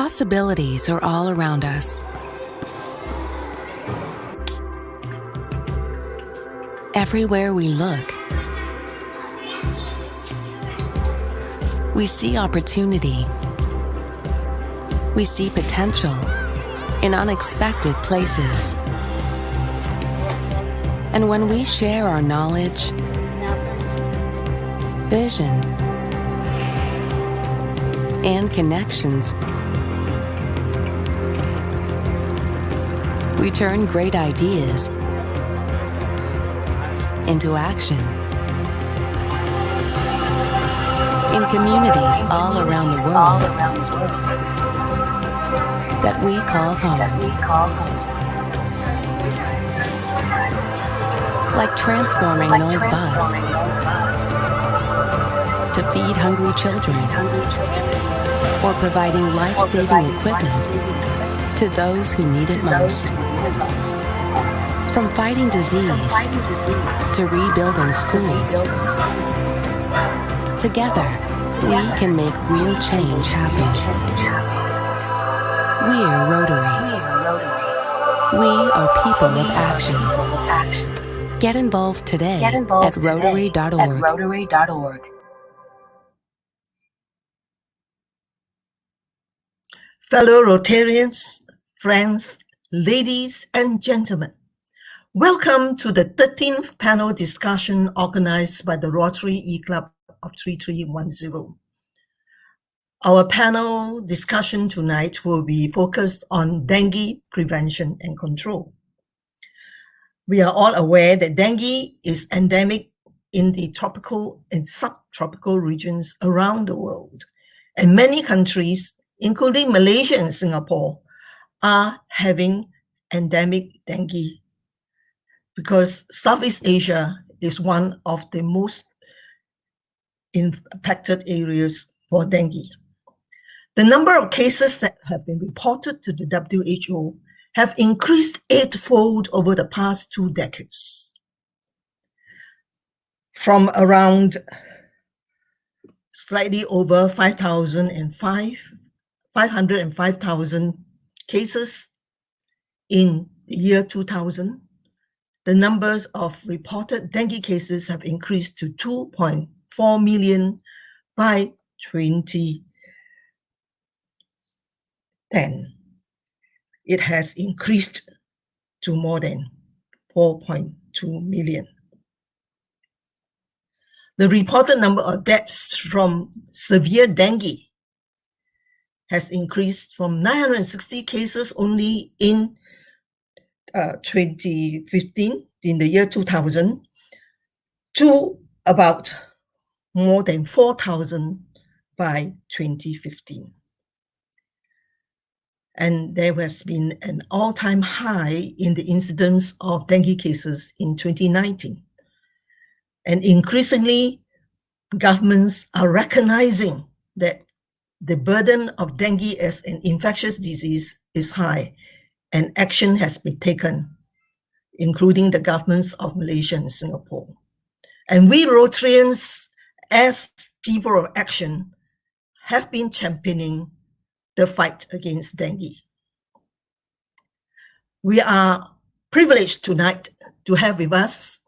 Possibilities are all around us. Everywhere we look, we see opportunity. We see potential in unexpected places. And when we share our knowledge, vision, and connections, we turn great ideas into action. In communities all around the world that we call home. Like transforming an old bus to feed hungry children, or providing life-saving equipment to those who need it most. From fighting disease to rebuilding schools, together we can make real change happen. We're Rotary. We are people of action. Get involved today at Rotary.org. Fellow Rotarians, friends, ladies and gentlemen, welcome to the 13th panel discussion organized by the Rotary E-Club of 3310. Our panel discussion tonight will be focused on dengue prevention and control. We are all aware that dengue is endemic in the tropical and subtropical regions around the world, and many countries, including Malaysia and Singapore, are having endemic dengue because Southeast Asia is one of the most impacted areas for dengue. The number of cases that have been reported to the WHO have increased 8-fold over the past 2 decades. From around slightly over 505,000 cases in the year 2000, the numbers of reported dengue cases have increased to 2.4 million by 2010. It has increased to more than 4.2 million. The reported number of deaths from severe dengue has increased from 960 cases only in 2015, in the year 2000, to about more than 4,000 by 2015. And there has been an all-time high in the incidence of dengue cases in 2019. And increasingly, governments are recognizing that the burden of dengue as an infectious disease is high, and action has been taken, including the governments of Malaysia and Singapore. And we Rotarians, as people of action, have been championing the fight against dengue. We are privileged tonight to have with us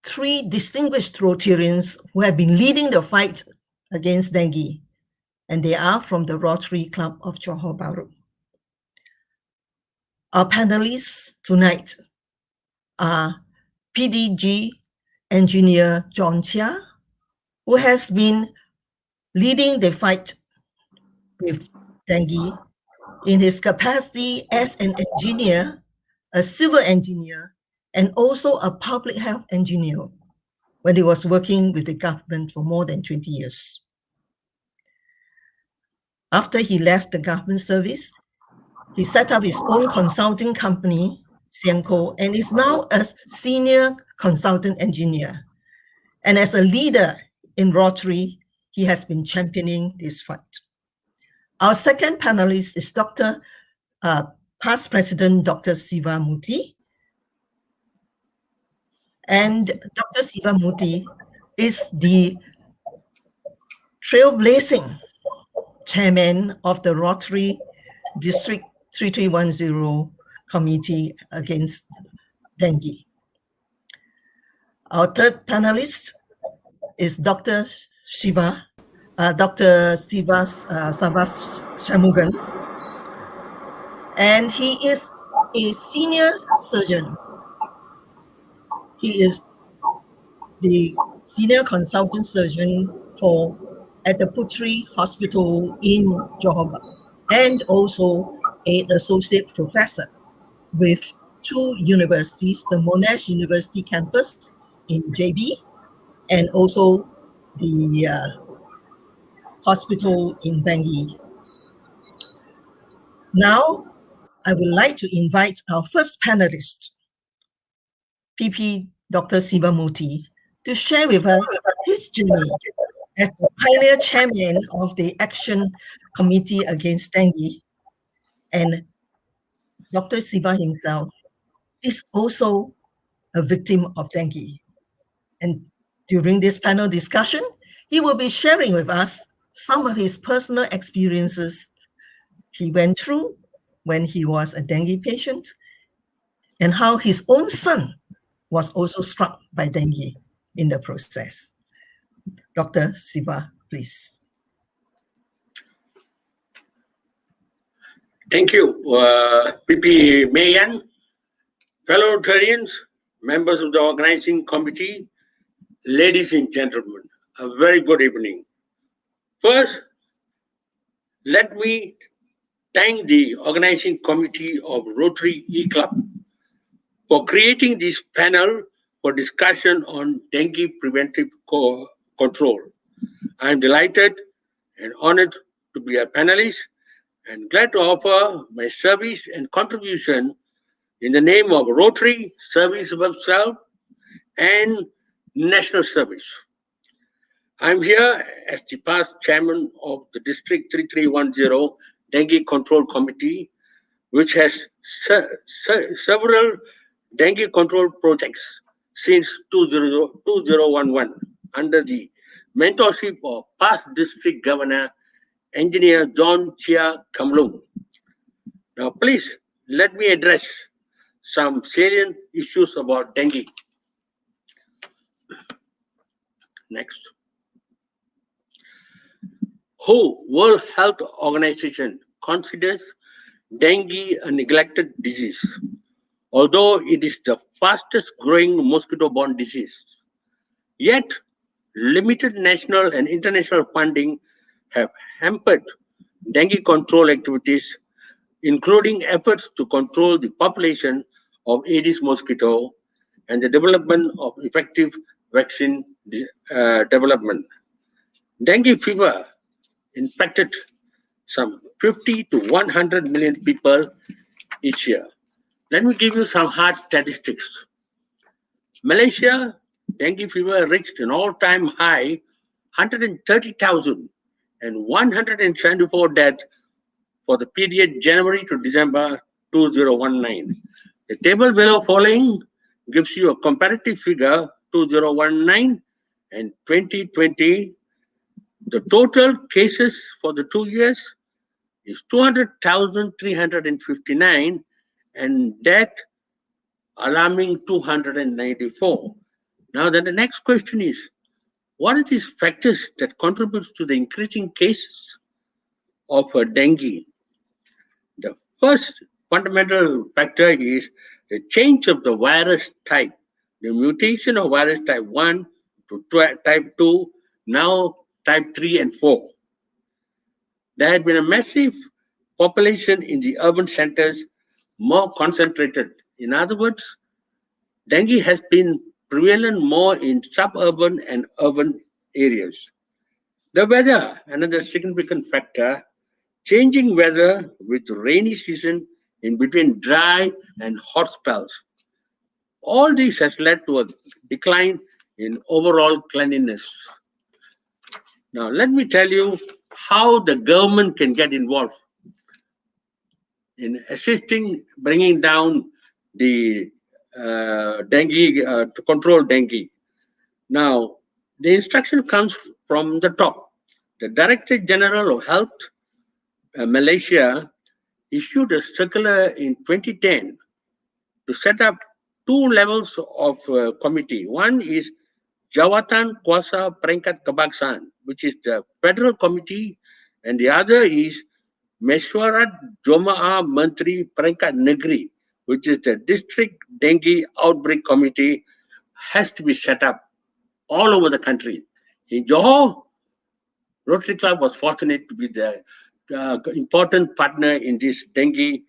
3 distinguished Rotarians who have been leading the fight against dengue, and they are from the Rotary Club of Johor Bahru. Our panelists tonight are PDG engineer John Chia, who has been leading the fight with dengue in his capacity as an engineer, a civil engineer, and also a public health engineer when he was working with the government for more than 20 years. After he left the government service, he set up his own consulting company, Sienco, and is now a senior consultant engineer. And as a leader in Rotary, he has been championing this fight. Our second panelist is past President Dr. Siva Murthy. And Dr. Siva Murthy is the trailblazing chairman of the Rotary District 3310 Committee Against Dengue. Our third panelist is Dr. Savas Shamugan, and he is a senior surgeon. He is the senior consultant surgeon at the Putri Hospital in Johor, and also an associate professor with two universities, the Monash University campus in JB, and also the hospital in Bangui. Now, I would like to invite our first panelist, PP Dr. Sivamurthy, to share with us his journey as the pioneer chairman of the Action Committee Against Dengue. And Dr. Siva himself is also a victim of dengue. And during this panel discussion, he will be sharing with us some of his personal experiences he went through when he was a dengue patient and how his own son was also struck by dengue in the process. Dr. Siva, please. Thank you, PP Mayan, fellow Rotarians, members of the organizing committee, ladies and gentlemen, a very good evening. First, let me thank the organizing committee of Rotary E-Club for creating this panel for discussion on dengue preventive control. I am delighted and honored to be a panelist and glad to offer my service and contribution in the name of Rotary, Service Above Self, and National Service. I'm here as the past chairman of the District 3310 Dengue Control Committee, which has several dengue control projects since 2011 under the mentorship of past District Governor, Engineer John Chia Kamlung. Now, please let me address some salient issues about dengue. Next. WHO, World Health Organization, considers dengue a neglected disease, although it is the fastest growing mosquito-borne disease. Yet, limited national and international funding have hampered dengue control activities, including efforts to control the population of Aedes mosquito and the development of effective vaccine development. Dengue fever infected some 50 to 100 million people each year. Let me give you some hard statistics. Malaysia, dengue fever reached an all-time high, 130,000 and 174 deaths for the period January to December 2019. The table below following gives you a comparative figure 2019 and 2020. The total cases for the 2 years is 200,359 and death alarming 294. Now then the next question is, what are these factors that contributes to the increasing cases of dengue? The first fundamental factor is the change of the virus type, the mutation of virus type 1 to type 2, now type 3 and 4. There had been a massive population in the urban centers, more concentrated. In other words, dengue has been prevalent more in suburban and urban areas. The weather, another significant factor, changing weather with rainy season in between dry and hot spells. All this has led to a decline in overall cleanliness. Now, let me tell you how the government can get involved in assisting bringing down the dengue, to control dengue. Now, the instruction comes from the top. The Director General of Health, Malaysia, issued a circular in 2010 to set up two levels of committee. One is Jawatan Kuasa Peringkat Kebangsaan, which is the federal committee, and the other is Mesyuarat Jemaah Menteri Peringkat Negeri, which is the district dengue outbreak committee, has to be set up all over the country. In Johor, Rotary Club was fortunate to be the important partner in this dengue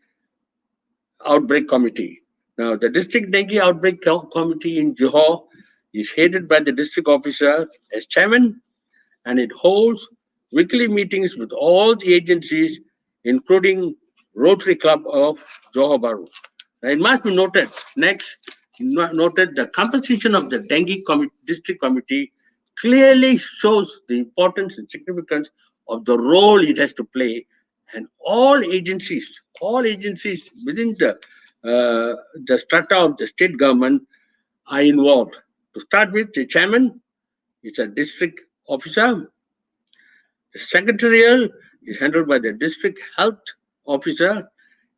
outbreak committee. Now, the district dengue outbreak committee in Johor is headed by the district officer as chairman, and it holds weekly meetings with all the agencies, including Rotary Club of Johor Bahru. Now, it must be noted, next, noted the composition of the dengue district committee clearly shows the importance and significance of the role it has to play, and all agencies within the strata of the state government are involved. To start with, the chairman is a district officer. The secretarial is handled by the district health officer,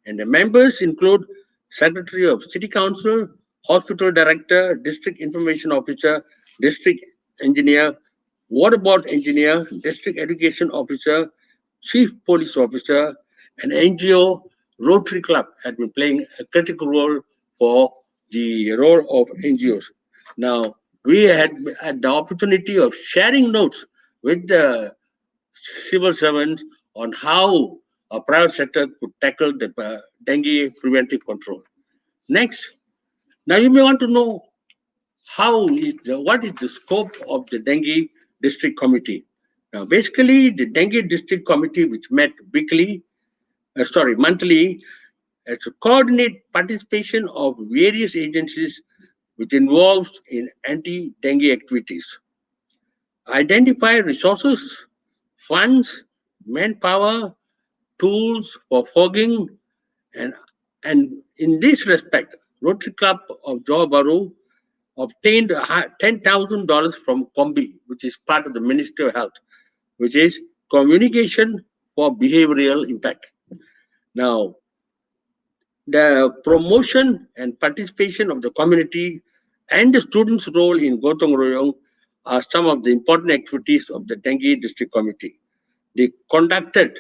and the members include secretary of city council, hospital director, district information officer, district engineer, water board engineer, district education officer, chief police officer, and NGO Rotary Club had been playing a critical role for the role of NGOs. Now, we had the opportunity of sharing notes with the civil servants on how a private sector could tackle the dengue preventive control. Next, now you may want to know what is the scope of the dengue district committee. Now, basically, the dengue district committee, which met monthly, has to coordinate participation of various agencies which involves in anti-dengue activities, identify resources, funds, manpower, tools for fogging, and in this respect, Rotary Club of Johor Bahru obtained $10,000 from COMBI, which is part of the Ministry of Health, which is Communication for Behavioral Impact. Now, the promotion and participation of the community and the students' role in Gotong Royong are some of the important activities of the Dengue District Committee. They conducted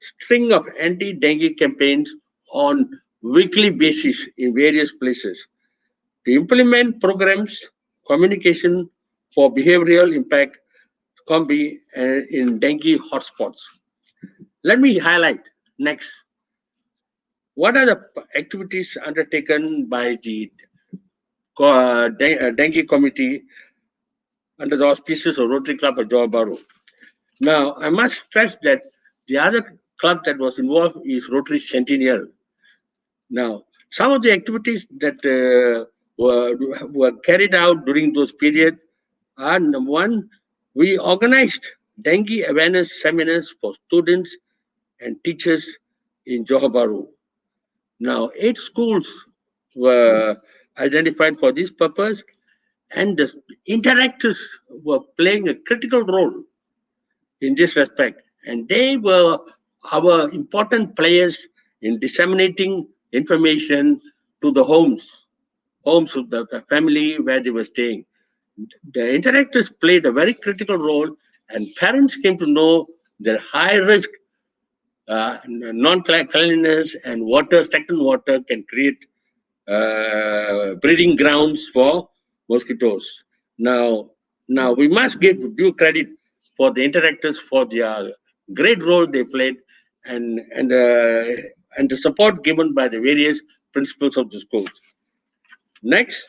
string of anti-dengue campaigns on weekly basis in various places. To implement programs, communication for behavioral impact can be in dengue hotspots. Let me highlight next. What are the activities undertaken by the dengue committee under the auspices of Rotary Club of Johor Bahru? Now, I must stress that the other club that was involved is Rotary Centennial. Now, some of the activities that were carried out during those periods are, number one, we organized dengue awareness seminars for students and teachers in Johor Bahru. Now, 8 schools were identified for this purpose, and the interactors were playing a critical role in this respect. And they were our important players in disseminating information to the homes of the family where they were staying. The interactors played a very critical role, and parents came to know their high risk non-cleanliness and stagnant water can create breeding grounds for mosquitoes. Now we must give due credit for the interactors for their great role they played, and the support given by the various principals of the schools. Next,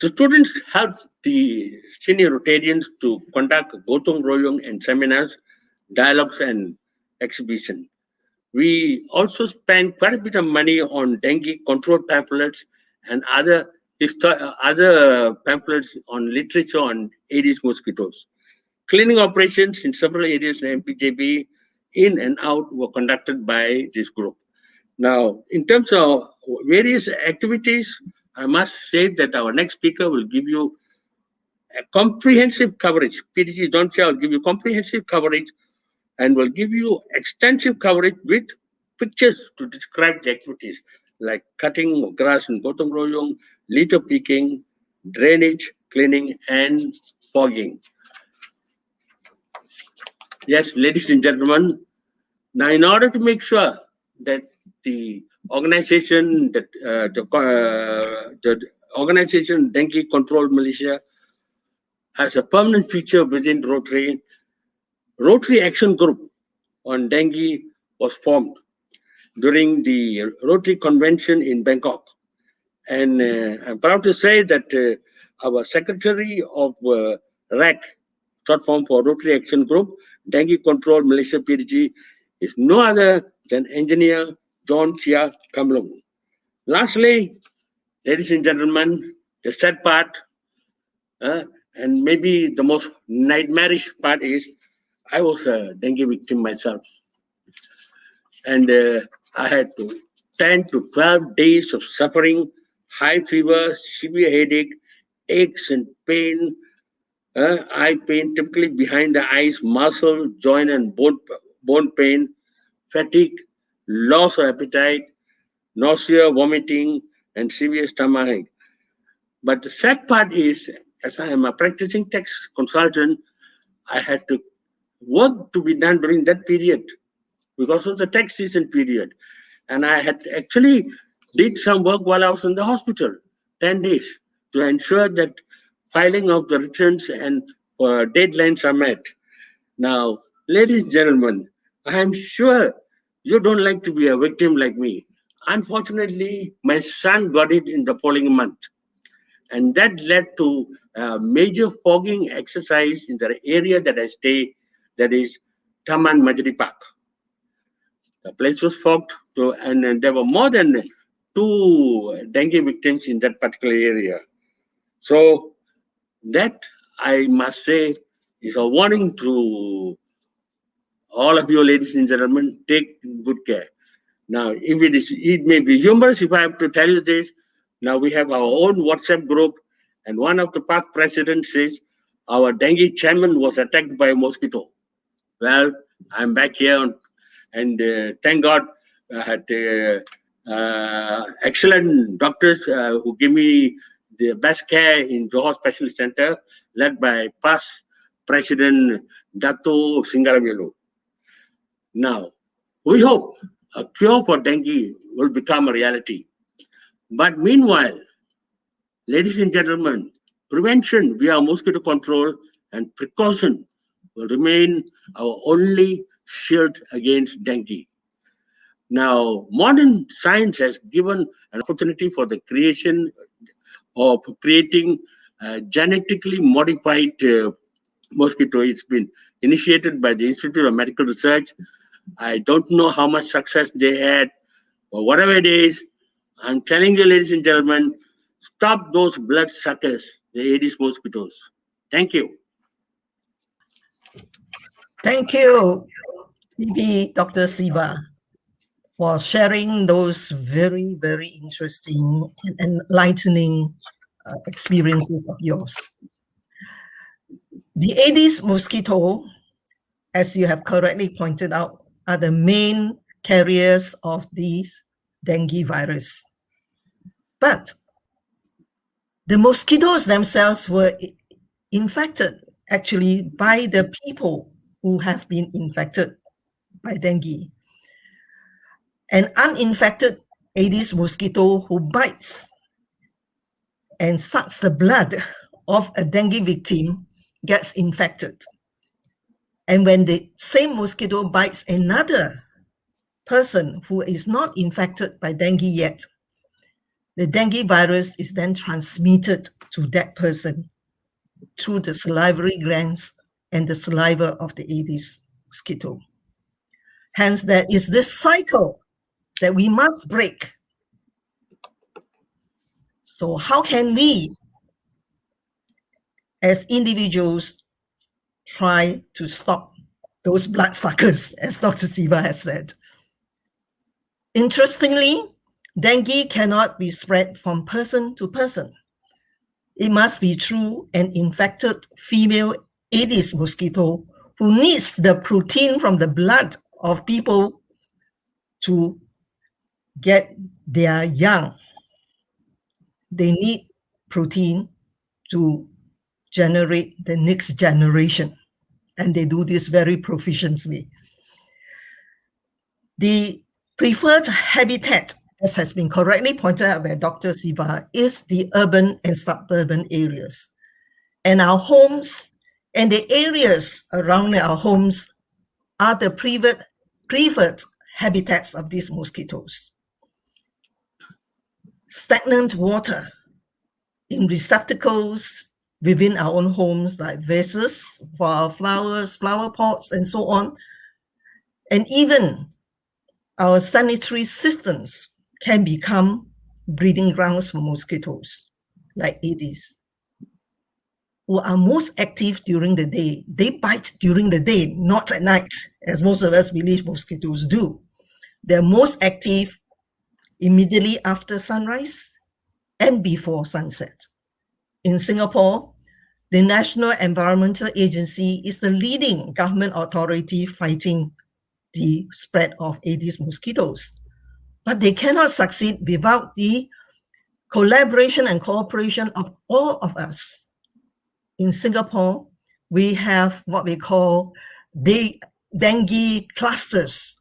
the students helped the senior Rotarians to conduct Gotong Royong and seminars, dialogues, and exhibition. We also spent quite a bit of money on dengue control pamphlets and other pamphlets on literature on Aedes mosquitoes. Cleaning operations in several areas in MPJB in and out were conducted by this group. Now, in terms of various activities, I must say that our next speaker will give you a comprehensive coverage. PDG Doncha will give you comprehensive coverage and will give you extensive coverage with pictures to describe the activities like cutting of grass in gotong royong, litter picking, drainage, cleaning, and fogging. Yes, ladies and gentlemen, now in order to make sure that the organization that the organization Dengue Control Malaysia has a permanent feature within Rotary, Rotary Action Group on dengue was formed during the Rotary Convention in Bangkok. And I'm proud to say that our Secretary of RAC, short form for Rotary Action Group, Dengue Control Malaysia PDG, is no other than Engineer John Chia Kamlung. Lastly, ladies and gentlemen, the sad part, and maybe the most nightmarish part is I was a dengue victim myself. And I had to 10 to 12 days of suffering, high fever, severe headache, aches and pain, eye pain, typically behind the eyes, muscle, joint, and bone pain, fatigue, loss of appetite, nausea, vomiting, and severe stomachache. But the sad part is, as I am a practicing tax consultant, I had to work to be done during that period because of the tax season period. And I had actually did some work while I was in the hospital, 10 days, to ensure that filing of the returns and deadlines are met. Now, ladies and gentlemen, I am sure you don't like to be a victim like me. Unfortunately, my son got it in the following month, and that led to a major fogging exercise in the area that I stay, that is Taman Majri Park. The place was fogged, and there were more than two dengue victims in that particular area. So that, I must say, is a warning to all of you, ladies and gentlemen. Take good care. Now, if it may be humorous if I have to tell you this. Now we have our own WhatsApp group, and one of the past presidents says our dengue chairman was attacked by a mosquito. Well, I'm back here, and thank God I had excellent doctors who give me the best care in Johor Specialist Center, led by past President Dato Singaravelu. Now, we hope a cure for dengue will become a reality. But meanwhile, ladies and gentlemen, prevention via mosquito control and precaution will remain our only shield against dengue. Now, modern science has given an opportunity for the creating genetically modified mosquito. It's been initiated by the Institute of Medical Research. I don't know how much success they had, or whatever it is. I'm telling you, ladies and gentlemen, stop those blood suckers, the Aedes mosquitoes. Thank you. Thank you, maybe Dr. Siva, for sharing those very, very interesting and enlightening experiences of yours. The Aedes mosquito, as you have correctly pointed out, are the main carriers of these dengue virus. But the mosquitoes themselves were infected actually by the people who have been infected by dengue. An uninfected Aedes mosquito who bites and sucks the blood of a dengue victim gets infected. And when the same mosquito bites another person who is not infected by dengue yet, the dengue virus is then transmitted to that person through the salivary glands and the saliva of the Aedes mosquito. Hence, there is this cycle that we must break. So how can we, as individuals, try to stop those bloodsuckers, as Dr. Siva has said? Interestingly, dengue cannot be spread from person to person. It must be through an infected female Aedes mosquito who needs the protein from the blood of people to get their young. They need protein to generate the next generation, and they do this very proficiently. The preferred habitat, as has been correctly pointed out by Dr. Siva, is the urban and suburban areas. And our homes and the areas around our homes are the preferred habitats of these mosquitoes. Stagnant water in receptacles within our own homes, like vases for our flowers, flower pots, and so on, and even our sanitary systems can become breeding grounds for mosquitoes, like Aedes, who are most active during the day. They bite during the day, not at night, as most of us believe mosquitoes do. They're most active immediately after sunrise and before sunset. In Singapore, the National Environmental Agency is the leading government authority fighting the spread of Aedes mosquitoes. But they cannot succeed without the collaboration and cooperation of all of us. In Singapore, we have what we call dengue clusters.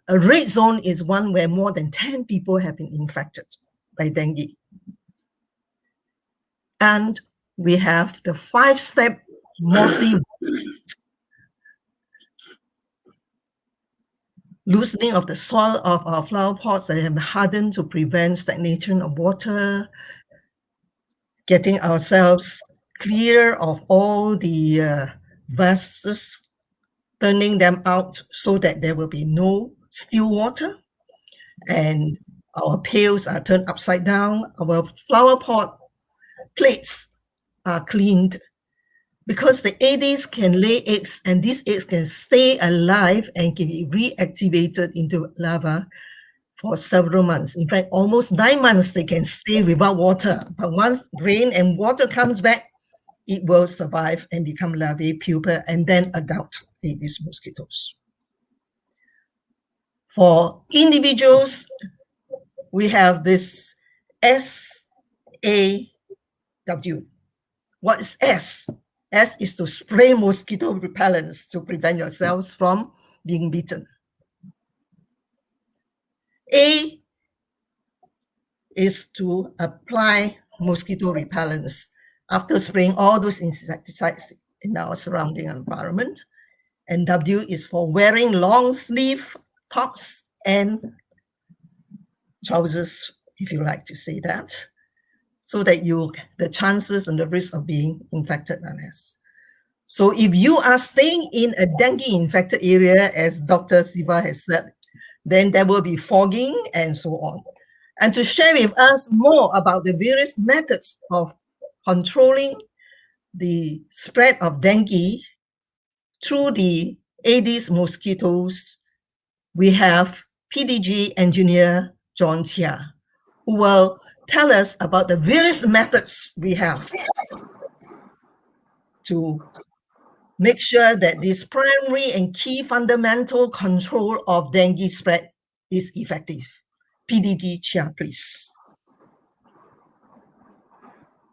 A red zone is one where more than 10 people have been infected by dengue. And we have the 5-step mossy loosening of the soil of our flower pots that have hardened to prevent stagnation of water, getting ourselves clear of all the vases, turning them out so that there will be no still water, and our pails are turned upside down, our flower pot plates are cleaned, because the Aedes can lay eggs, and these eggs can stay alive and can be reactivated into larvae for several months. In fact, almost 9 months they can stay without water. But once rain and water comes back, it will survive and become larvae, pupa, and then adult Aedes mosquitoes. For individuals, we have this SAW. What is S? S is to spray mosquito repellents to prevent yourselves from being bitten. A is to apply mosquito repellents after spraying all those insecticides in our surrounding environment. And W is for wearing long sleeve tops and trousers, if you like to say that, so that the chances and the risk of being infected are less. So if you are staying in a dengue infected area, as Dr. Siva has said, then there will be fogging and so on. And to share with us more about the various methods of controlling the spread of dengue through the Aedes mosquitoes, we have PDG engineer John Chia, who will tell us about the various methods we have to make sure that this primary and key fundamental control of dengue spread is effective. PDG Chia, please.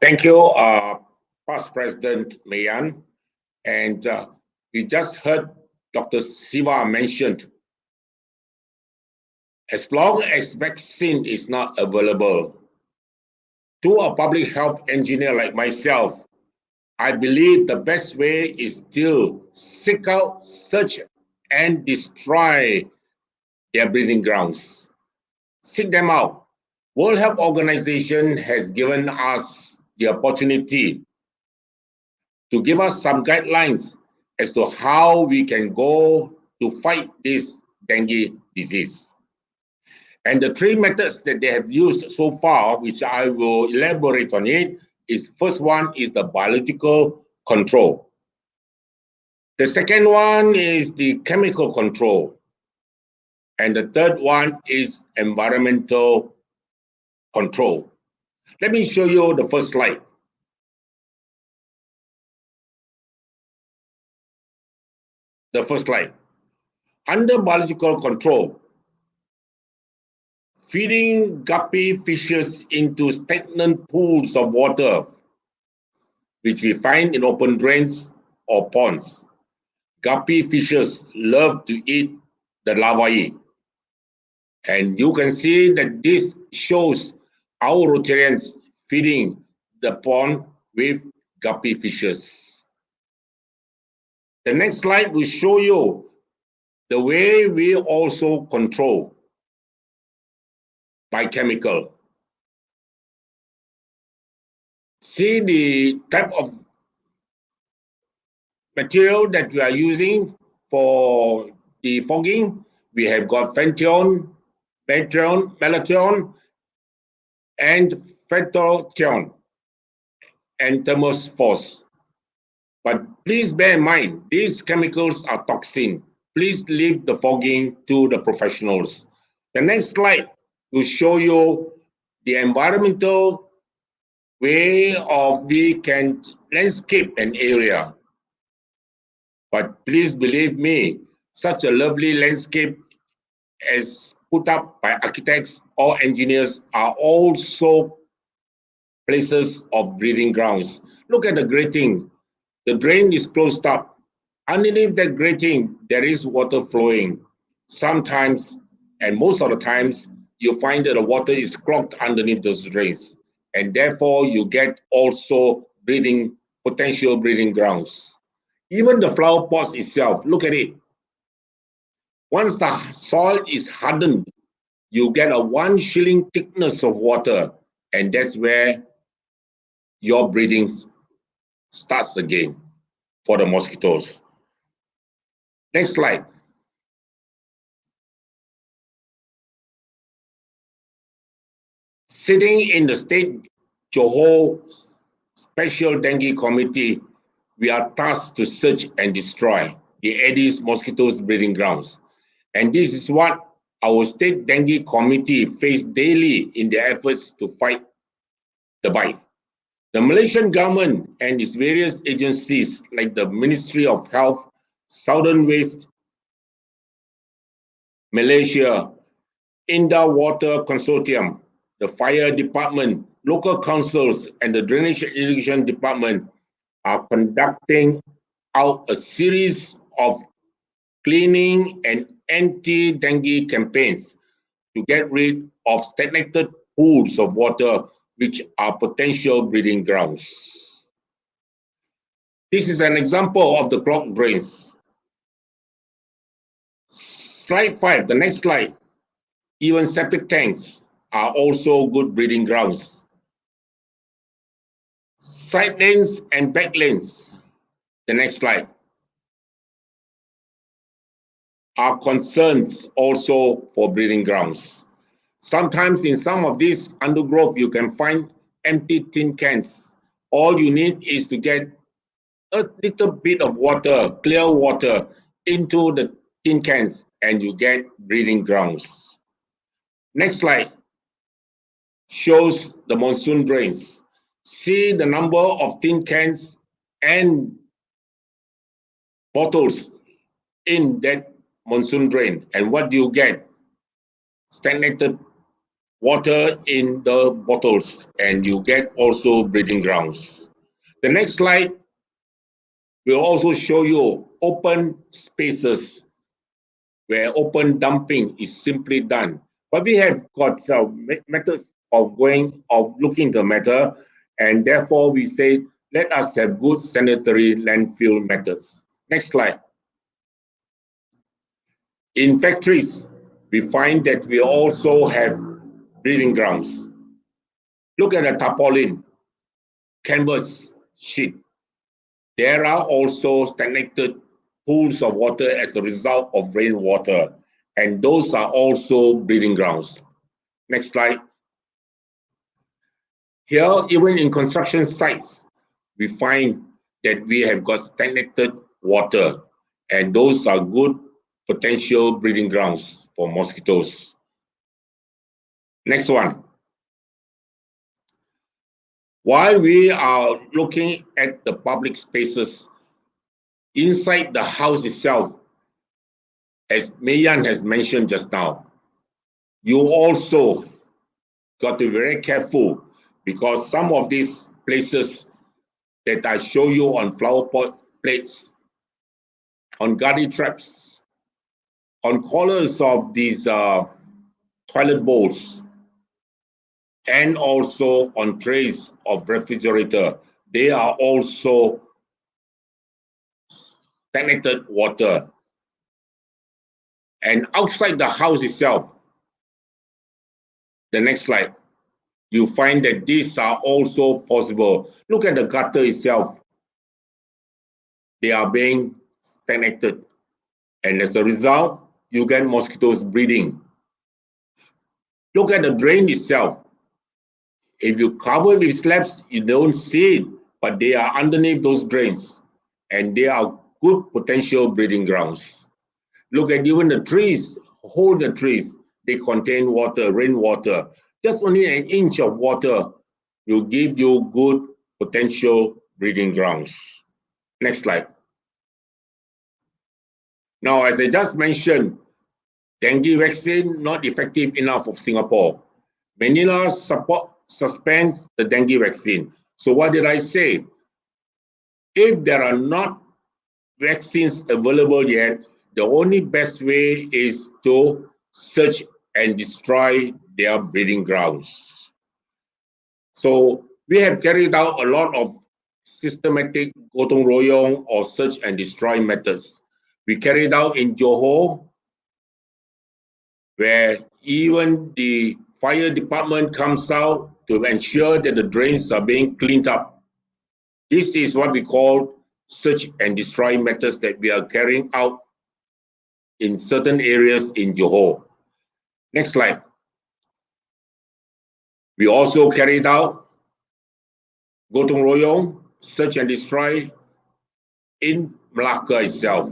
Thank you, Past President Mayan. And we just heard Dr. Siva mentioned, as long as vaccine is not available, to a public health engineer like myself, I believe the best way is to seek out, search, and destroy their breeding grounds. Seek them out. World Health Organization has given us the opportunity to give us some guidelines as to how we can go to fight this dengue disease. And the 3 methods that they have used so far, which I will elaborate on it, is first one is the biological control. The second one is the chemical control. And the third one is environmental control. Let me show you the first slide. the first slide. Under biological control, feeding guppy fishes into stagnant pools of water, which we find in open drains or ponds. Guppy fishes love to eat the larvae. And you can see that this shows our Rotarians feeding the pond with guppy fishes. The next slide will show you the way we also control by chemical. See the type of material that we are using for the fogging. We have got Fenthion, Malathion, and Phentotion, and Thermophos. But please bear in mind, these chemicals are toxic. Please leave the fogging to the professionals. The next slide will show you the environmental way of we can landscape an area. But please believe me, such a lovely landscape as put up by architects or engineers are also places of breeding grounds. Look at the grating. The drain is closed up. Underneath that grating, there is water flowing. Sometimes, and most of the times, you find that the water is clogged underneath those drains. And therefore, you get also potential breeding grounds. Even the flower pots itself, look at it. Once the soil is hardened, you get a 1 shilling thickness of water, and that's where your breeding starts again for the mosquitoes. Next slide. Sitting in the State Johor Special Dengue Committee, we are tasked to search and destroy the Aedes mosquitoes breeding grounds. And this is what our State Dengue Committee face daily in their efforts to fight the bite. The Malaysian government and its various agencies like the Ministry of Health, Southern West Malaysia, Indah Water Consortium, the Fire Department, local councils, and the Drainage and Irrigation Department are conducting out a series of cleaning and anti-dengue campaigns to get rid of stagnated pools of water which are potential breeding grounds. This is an example of the clogged drains. Slide 5, the next slide. Even septic tanks are also good breeding grounds. Side lanes and back lanes, the next slide, are concerns also for breeding grounds. Sometimes in some of these undergrowth, you can find empty tin cans. All you need is to get a little bit of water, clear water, into the tin cans, and you get breeding grounds. Next slide shows the monsoon drains. See the number of tin cans and bottles in that monsoon drain. And what do you get? Stagnated water in the bottles, and you get also breeding grounds. The next slide will also show you open spaces where open dumping is simply done. But we have got methods of looking the matter, and therefore we say, let us have good sanitary landfill methods. Next slide. In factories, we find that we also have breeding grounds. Look at the tarpaulin, canvas sheet. There are also stagnated pools of water as a result of rainwater, and those are also breeding grounds. Next slide. Here, even in construction sites, we find that we have got stagnated water, and those are good potential breeding grounds for mosquitoes. Next one. While we are looking at the public spaces, inside the house itself, as Mayan has mentioned just now, you also got to be very careful because some of these places that I show you on flower pot plates, on gully traps, on corners of these toilet bowls, and also on trays of refrigerator, they are also stagnated water. And outside the house itself, the next slide, you find that these are also possible. Look at the gutter itself. They are being stagnated. And as a result, you get mosquitoes breeding. Look at the drain itself. If you cover with slabs, you don't see it, but they are underneath those drains. And they are good potential breeding grounds. Look at even the trees, hold the trees. They contain water, rainwater. Just only an inch of water will give you good potential breeding grounds. Next slide. Now, as I just mentioned, dengue vaccine not effective enough of Singapore. Manila suspends the dengue vaccine. So what did I say? If there are not vaccines available yet, the only best way is to search and destroy their breeding grounds. So we have carried out a lot of systematic gotong royong or search and destroy methods. We carried out in Johor, where even the fire department comes out to ensure that the drains are being cleaned up. This is what we call search and destroy methods that we are carrying out in certain areas in Johor. Next slide. We also carried out gotong royong, search and destroy in Malacca itself,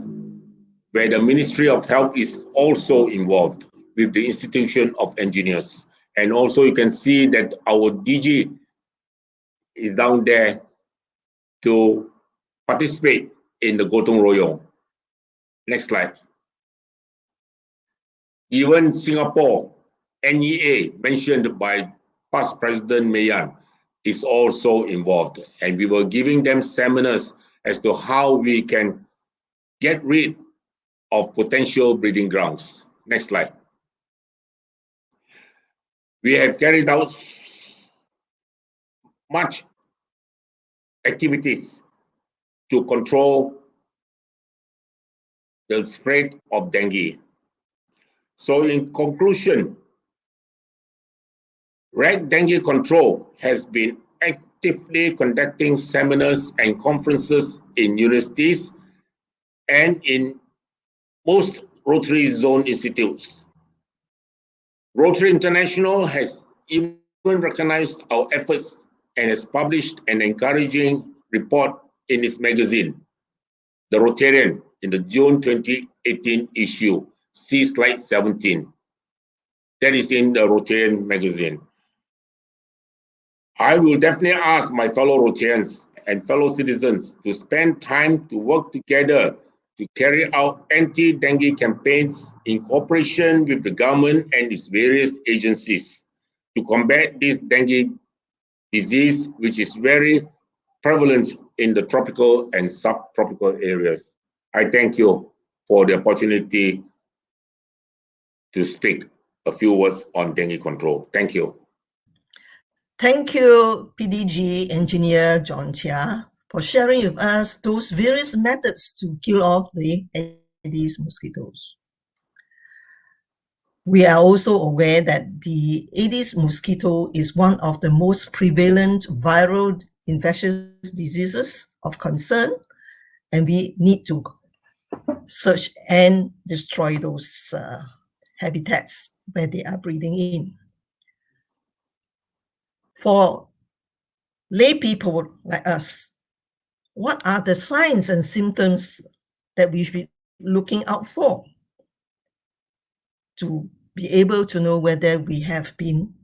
where the Ministry of Health is also involved with the Institution of Engineers. And also you can see that our DG is down there to participate in the gotong royong. Next slide. Even Singapore, NEA, mentioned by past President Mayan, is also involved. And we were giving them seminars as to how we can get rid of potential breeding grounds. Next slide. We have carried out much activities to control the spread of dengue. So in conclusion, RAC Dengue Control has been actively conducting seminars and conferences in universities and in most Rotary Zone institutes. Rotary International has even recognized our efforts and has published an encouraging report in its magazine, The Rotarian, in the June 2018 issue. See slide 17. That is in the Rotarian magazine. I will definitely ask my fellow Rotarians and fellow citizens to spend time to work together to carry out anti-dengue campaigns in cooperation with the government and its various agencies to combat this dengue disease, which is very prevalent in the tropical and subtropical areas. I thank you for the opportunity to speak a few words on dengue control. Thank you. Thank you, PDG Engineer John Chia, for sharing with us those various methods to kill off the Aedes mosquitoes. We are also aware that the Aedes mosquito is one of the most prevalent viral infectious diseases of concern, and we need to search and destroy those habitats where they are breeding in. For lay people like us, what are the signs and symptoms that we should be looking out for to be able to know whether we have been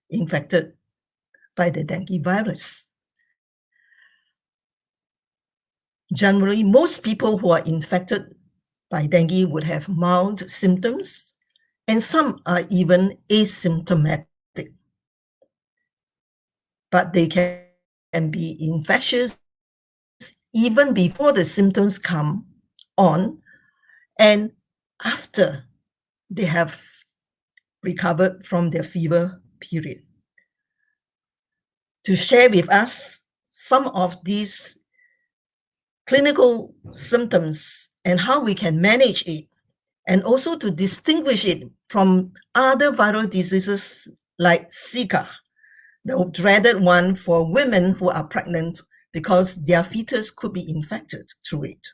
infected by the dengue virus? Generally, most people who are infected by dengue would have mild symptoms, and some are even asymptomatic. But they can be infectious even before the symptoms come on and after they have recovered from their fever period. To share with us some of these clinical symptoms and how we can manage it, and also to distinguish it from other viral diseases like Zika, the dreaded one for women who are pregnant because their fetus could be infected through it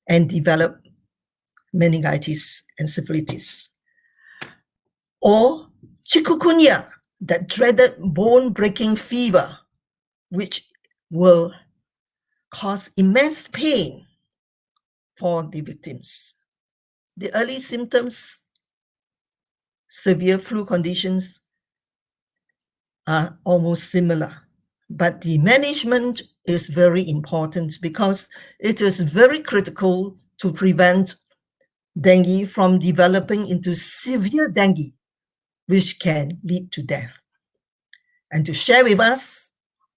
and develop meningitis and syphilis. Or chikungunya, that dreaded bone-breaking fever, which will cause immense pain for the victims. The early symptoms, severe flu conditions, are almost similar. But the management is very important because it is very critical to prevent dengue from developing into severe dengue, which can lead to death. And to share with us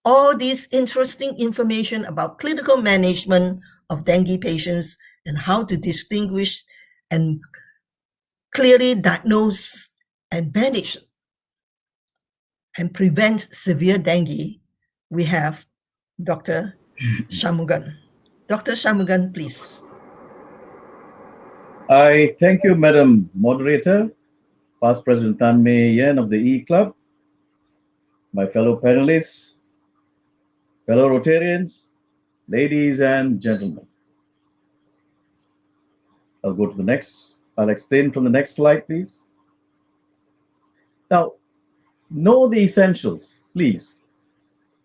all this interesting information about clinical management of dengue patients and how to distinguish and clearly diagnose and manage and prevent severe dengue, we have Dr. Shanmugam. Dr. Shanmugam, please. I thank you, Madam Moderator, Past President Tan Mei Yen of the E Club, my fellow panelists, fellow Rotarians, ladies and gentlemen. I'll go to the next. I'll explain from the next slide, please. Now, know the essentials, please.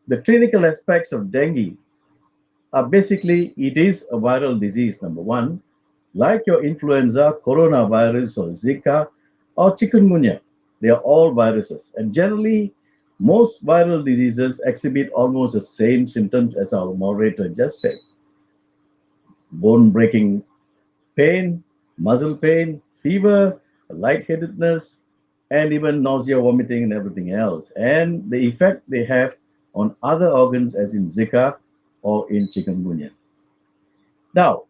The clinical aspects of dengue are basically, it is a viral disease, number one, like your influenza, coronavirus, or Zika, or chikungunya. They are all viruses. And generally, most viral diseases exhibit almost the same symptoms as our moderator just said. Bone-breaking pain, muscle pain, fever, lightheadedness, and even nausea, vomiting, and everything else. And the effect they have on other organs as in Zika or in chikungunya. Now,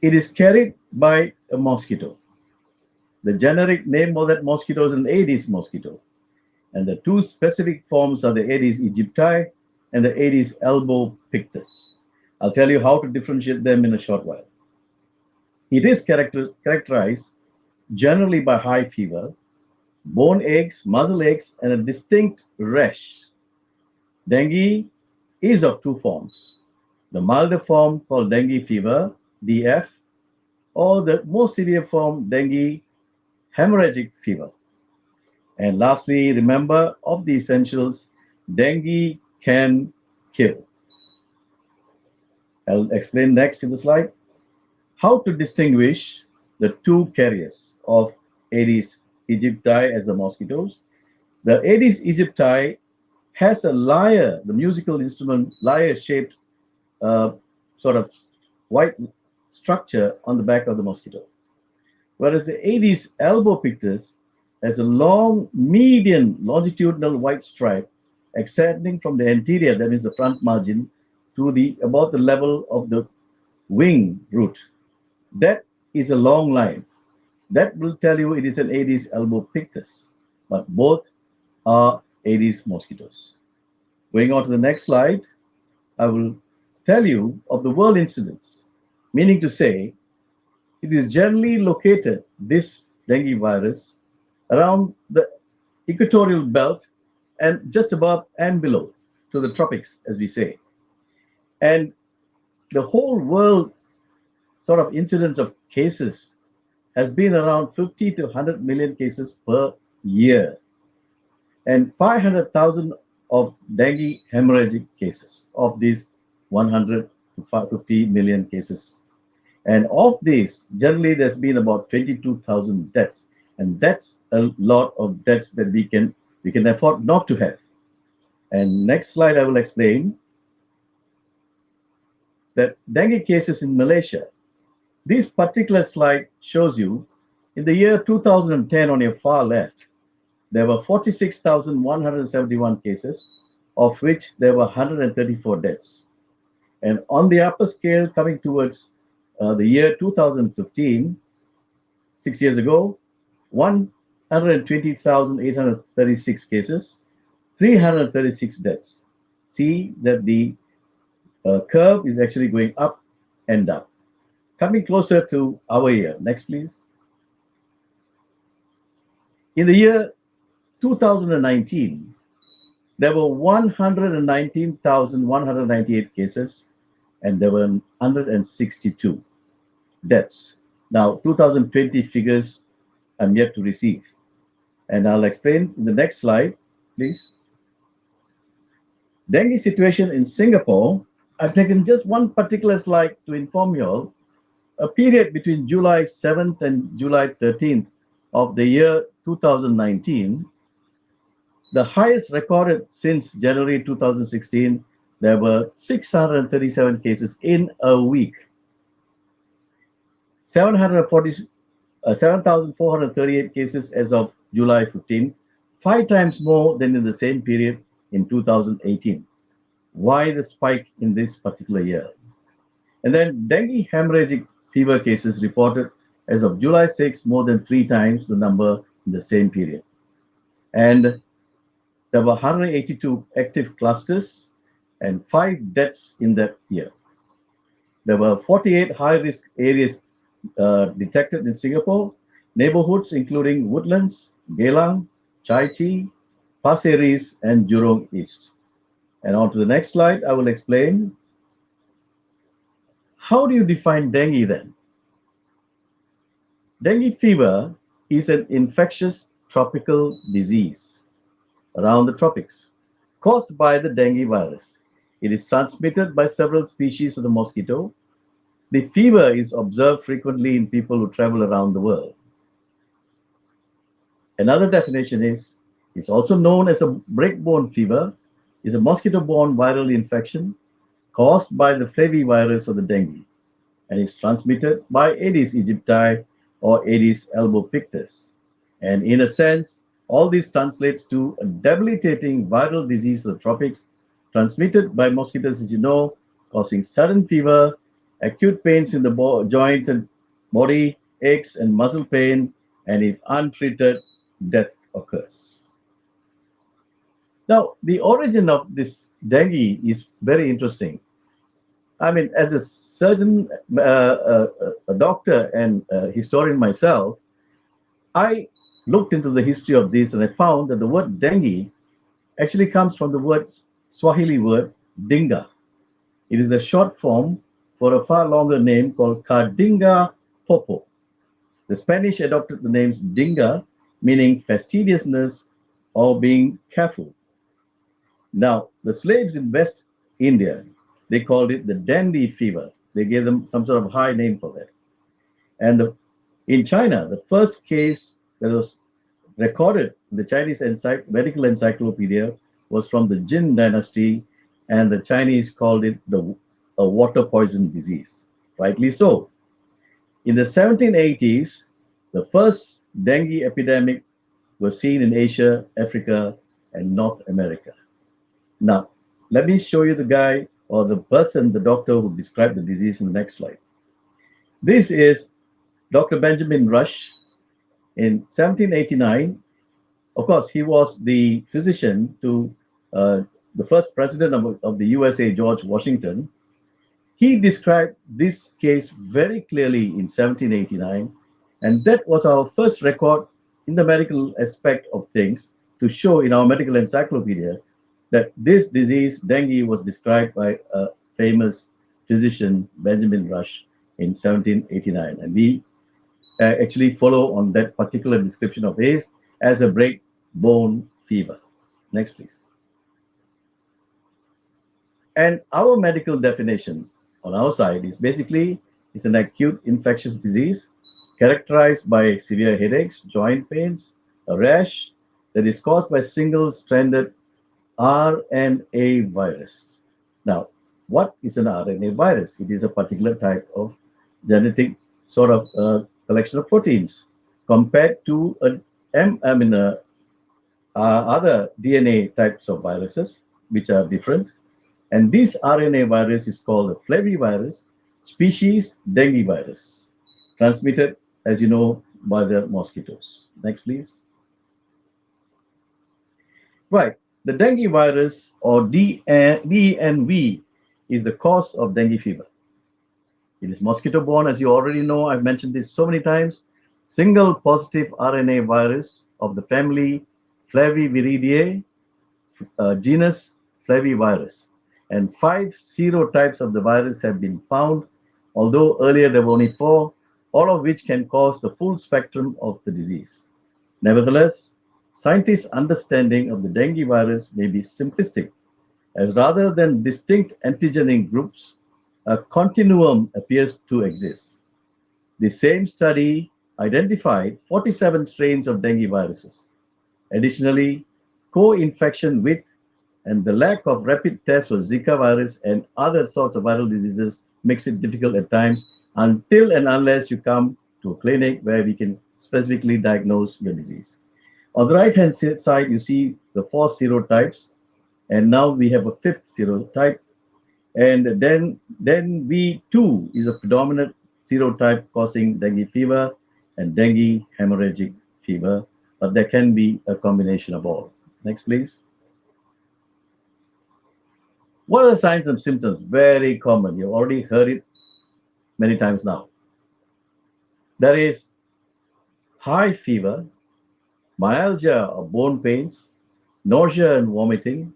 it is carried by a mosquito. The generic name of that mosquito is an Aedes mosquito. And the two specific forms are the Aedes aegypti and the Aedes albopictus. I'll tell you how to differentiate them in a short while. It is characterized generally by high fever, bone aches, muscle aches, and a distinct rash. Dengue is of two forms. The milder form called dengue fever, DF, or the more severe form, dengue hemorrhagic fever. And lastly, remember of the essentials, dengue can kill. I'll explain next in the slide how to distinguish the two carriers of Aedes aegypti as the mosquitoes. The Aedes aegypti has a lyre, the musical instrument, lyre-shaped sort of white structure on the back of the mosquito. Whereas the Aedes albopictus has a long median longitudinal white stripe extending from the anterior, that is the front margin, to the about the level of the wing root. That is a long line. That will tell you it is an Aedes albopictus, but both are Aedes mosquitoes. Going on to the next slide, I will tell you of the world incidence, meaning to say, it is generally located, this dengue virus, around the equatorial belt and just above and below to the tropics, as we say. And the whole world sort of incidence of cases has been around 50 to 100 million cases per year, and 500,000 of dengue hemorrhagic cases of these 100 to 50 million cases. And of these, generally there's been about 22,000 deaths. And that's a lot of deaths that we can afford not to have. And next slide, I will explain that dengue cases in Malaysia This particular slide shows you in the year 2010 on your far left, there were 46,171 cases, of which there were 134 deaths. And on the upper scale, coming towards the year 2015, 6 years ago, 120,836 cases, 336 deaths. See that the curve is actually going up and down. Coming closer to our year. Next, please. In the year 2019, there were 119,198 cases and there were 162 deaths. Now, 2020 figures I'm yet to receive. And I'll explain in the next slide, please. Dengue situation in Singapore, I've taken just one particular slide to inform you all. A period between July 7th and July 13th of the year 2019, the highest recorded since January 2016, there were 637 cases in a week. 7,438 cases as of July 15, 5 times more than in the same period in 2018. Why the spike in this particular year? And then dengue hemorrhagic fever cases reported as of July 6, more than 3 times the number in the same period. And there were 182 active clusters and 5 deaths in that year. There were 48 high-risk areas detected in Singapore, neighborhoods including Woodlands, Geylang, Chai Chee, Pasir Ris, and Jurong East. And on to the next slide, I will explain. How do you define dengue then? Dengue fever is an infectious tropical disease around the tropics caused by the dengue virus. It is transmitted by several species of the mosquito. The fever is observed frequently in people who travel around the world. Another definition is, it's also known as a break-bone fever, is a mosquito-borne viral infection caused by the flavivirus of the dengue and is transmitted by Aedes aegypti or Aedes albopictus. And in a sense, all this translates to a debilitating viral disease of the tropics transmitted by mosquitoes, as you know, causing sudden fever, acute pains in the joints and body, aches and muscle pain, and if untreated, death occurs. Now, the origin of this dengue is very interesting. I mean, as a surgeon, a doctor, and a historian myself, I looked into the history of this and I found that the word dengue actually comes from the Swahili word dinga. It is a short form for a far longer name called Cardinga popo. The Spanish adopted the names dinga, meaning fastidiousness or being careful. Now, the slaves in West India, they called it the dandy fever. They gave them some sort of high name for that. And in China, the first case that was recorded in the Chinese medical encyclopedia was from the Jin dynasty, and the Chinese called it a water poison disease. Rightly so. In the 1780s, the first dengue epidemic was seen in Asia, Africa, and North America. Now, let me show you the guy or the person, the doctor who described the disease in the next slide. This is Dr. Benjamin Rash in 1789. Of course, he was the physician to the first president of the USA, George Washington. He described this case very clearly in 1789, and that was our first record in the medical aspect of things to show in our medical encyclopedia that this disease, dengue, was described by a famous physician, Benjamin Rash, in 1789. And we actually follow on that particular description of his as a break-bone fever. Next, please. And our medical definition on our side is basically it's an acute infectious disease characterized by severe headaches, joint pains, a rash that is caused by single-stranded RNA virus. Now, what is an RNA virus? It is a particular type of genetic sort of a collection of proteins compared to other DNA types of viruses, which are different. And this RNA virus is called the flavivirus, species dengue virus, transmitted, as you know, by the mosquitoes. Next, please. Right. The dengue virus, or DNV, is the cause of dengue fever. It is mosquito-borne, as you already know. I've mentioned this so many times. Single positive RNA virus of the family Flaviviridae, genus Flavivirus. And 5 serotypes of the virus have been found, although earlier there were only 4, all of which can cause the full spectrum of the disease. Nevertheless, scientists' understanding of the dengue virus may be simplistic, as rather than distinct antigenic groups, a continuum appears to exist. The same study identified 47 strains of dengue viruses. Additionally, co-infection with and the lack of rapid tests for Zika virus and other sorts of viral diseases makes it difficult at times until and unless you come to a clinic where we can specifically diagnose your disease. On the right-hand side, you see the 4 serotypes, and now we have a 5th serotype. And then V2 is a predominant serotype causing dengue fever and dengue hemorrhagic fever, but there can be a combination of all. Next, please. What are the signs and symptoms? Very common. You've already heard it many times now. There is high fever, myalgia or bone pains, nausea and vomiting,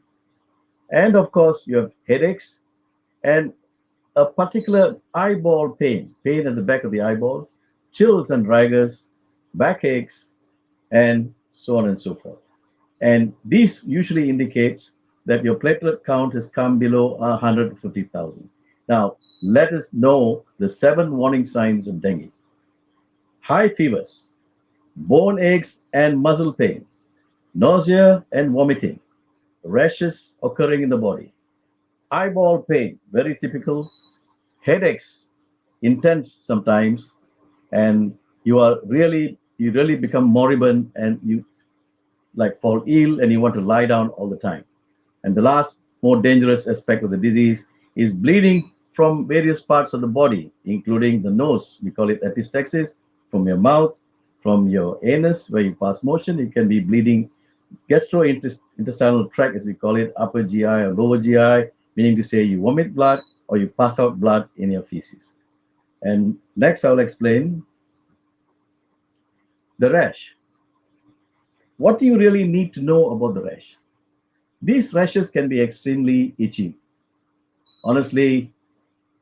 and of course you have headaches and a particular eyeball pain at the back of the eyeballs, chills and rigors, backaches, and so on and so forth. And this usually indicates that your platelet count has come below 150,000. Now, let us know the 7 warning signs of dengue. High fevers, bone aches and muscle pain, nausea and vomiting, rashes occurring in the body, eyeball pain, very typical, headaches, intense sometimes, and you really become moribund and you like fall ill and you want to lie down all the time. And the last, more dangerous aspect of the disease is bleeding from various parts of the body, including the nose. We call it epistaxis, from your mouth, from your anus, where you pass motion. It can be bleeding gastrointestinal tract, as we call it, upper GI or lower GI, meaning to say you vomit blood or you pass out blood in your feces. And next, I'll explain the rash. What do you really need to know about the rash? These rashes can be extremely itchy. Honestly,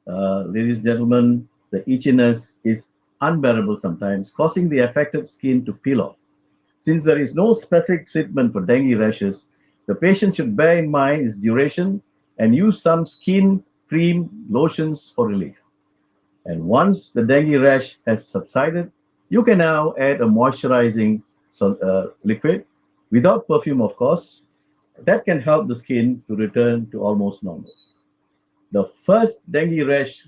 ladies and gentlemen, the itchiness is unbearable sometimes, causing the affected skin to peel off. Since there is no specific treatment for dengue rashes, the patient should bear in mind its duration and use some skin cream lotions for relief. And once the dengue rash has subsided, you can now add a moisturizing liquid without perfume, of course. That can help the skin to return to almost normal. The first dengue rash,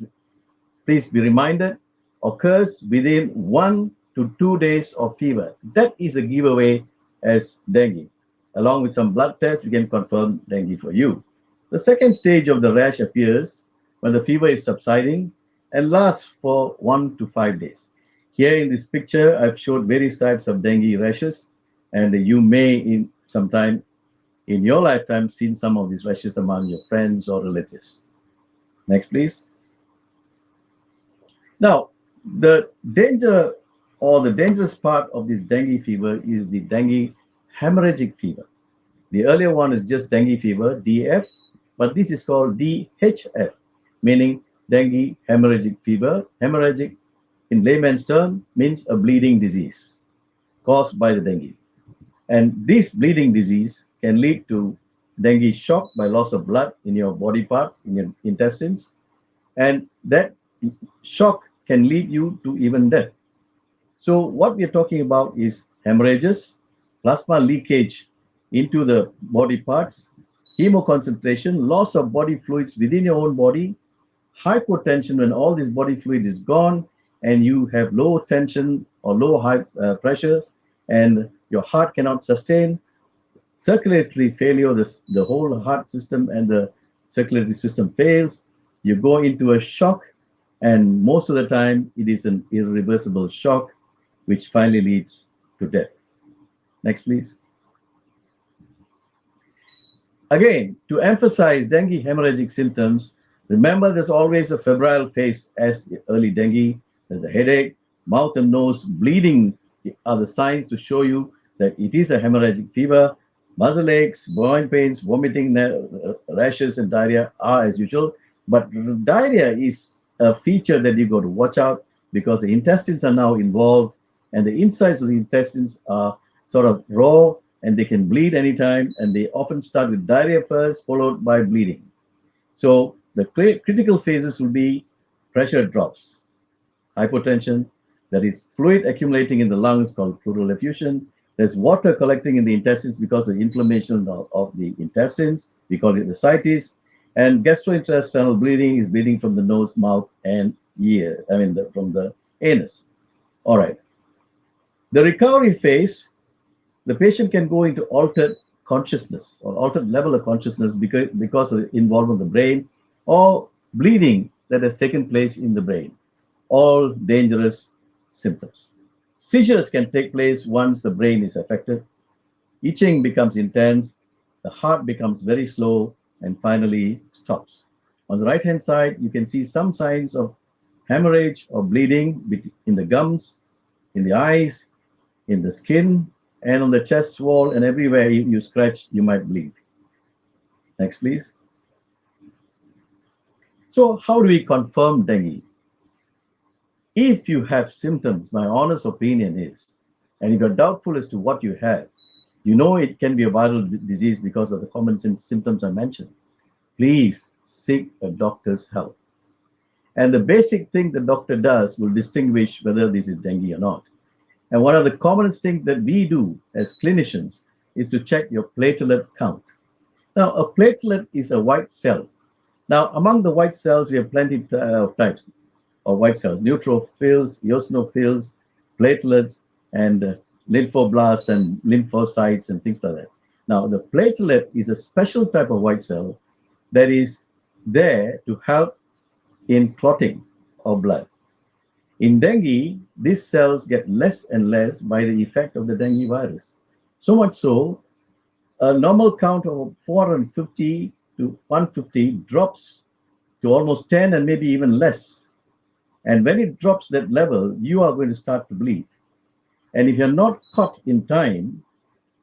please be reminded, occurs within 1 to 2 days of fever. That is a giveaway as dengue. Along with some blood tests, we can confirm dengue for you. The second stage of the rash appears when the fever is subsiding and lasts for 1 to 5 days. Here in this picture, I've showed various types of dengue rashes, and you may in your lifetime seen some of these rashes among your friends or relatives. Next, please. Now, the danger or the dangerous part of this dengue fever is the dengue hemorrhagic fever. The earlier one is just dengue fever, DF, but this is called DHF, meaning dengue hemorrhagic fever. Hemorrhagic, in layman's term, means a bleeding disease caused by the dengue. And this bleeding disease can lead to dengue shock by loss of blood in your body parts, in your intestines. And that shock can lead you to even death. So what we're talking about is hemorrhages, plasma leakage into the body parts, hemoconcentration, loss of body fluids within your own body, hypotension when all this body fluid is gone, and you have low tension or low high pressures, and your heart cannot sustain circulatory failure, the whole heart system and the circulatory system fails, you go into a shock, and most of the time it is an irreversible shock, which finally leads to death. Next, please. Again, to emphasize dengue hemorrhagic symptoms, remember there's always a febrile phase as early dengue. There's a headache, mouth and nose bleeding are the signs to show you that it is a hemorrhagic fever. Muscle aches, joint pains, vomiting, rashes, and diarrhea are as usual. But diarrhea is a feature that you got to watch out, because the intestines are now involved, and the insides of the intestines are sort of raw, and they can bleed anytime, and they often start with diarrhea first, followed by bleeding. So the critical phases will be pressure drops, hypotension, that is fluid accumulating in the lungs called pleural effusion. There's water collecting in the intestines because of the inflammation of the intestines. We call it ascites. And gastrointestinal bleeding is bleeding from the nose, mouth, and ear. From the anus. All right. The recovery phase, the patient can go into altered consciousness or altered level of consciousness because of the involvement of the brain or bleeding that has taken place in the brain. All dangerous symptoms. Seizures can take place once the brain is affected. Itching becomes intense. The heart becomes very slow and finally stops. On the right-hand side, you can see some signs of hemorrhage or bleeding in the gums, in the eyes, in the skin, and on the chest wall, and everywhere you scratch, you might bleed. Next, please. So how do we confirm dengue? If you have symptoms, my honest opinion is, and if you're doubtful as to what you have, you know it can be a viral disease because of the common symptoms I mentioned, please seek a doctor's help. And the basic thing the doctor does will distinguish whether this is dengue or not. And one of the commonest things that we do as clinicians is to check your platelet count. Now, a platelet is a white cell. Now, among the white cells, we have plenty of types of white cells: neutrophils, eosinophils, platelets, and lymphoblasts and lymphocytes and things like that. Now, the platelet is a special type of white cell that is there to help in clotting of blood. In dengue, these cells get less and less by the effect of the dengue virus. So much so, a normal count of 450 to 150 drops to almost 10 and maybe even less. And when it drops that level, you are going to start to bleed. And if you're not caught in time,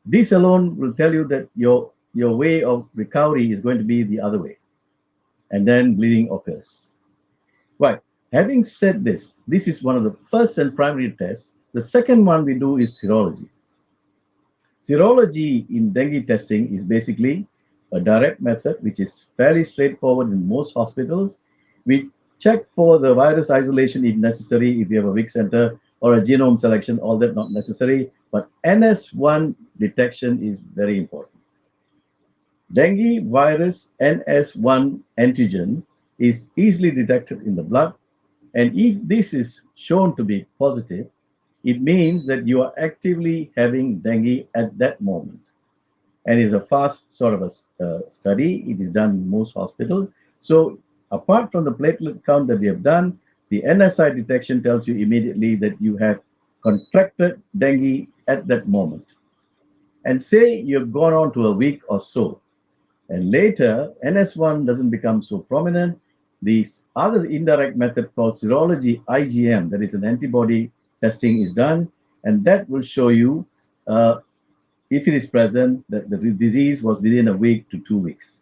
this alone will tell you that your way of recovery is going to be the other way. And then bleeding occurs. Right. Having said this, this is one of the first and primary tests. The second one we do is serology. Serology in dengue testing is basically a direct method, which is fairly straightforward in most hospitals. We check for the virus isolation if necessary, if you have a weak center, or a genome selection, all that not necessary. But NS1 detection is very important. Dengue virus NS1 antigen is easily detected in the blood. And if this is shown to be positive, it means that you are actively having dengue at that moment. And it's a fast sort of a study. It is done in most hospitals. So apart from the platelet count that we have done, the NSI detection tells you immediately that you have contracted dengue at that moment. And say you've gone on to a week or so, and later NS1 doesn't become so prominent, this other indirect method called serology IgM, that is an antibody testing, is done, and that will show you if it is present that the disease was within a week to 2 weeks.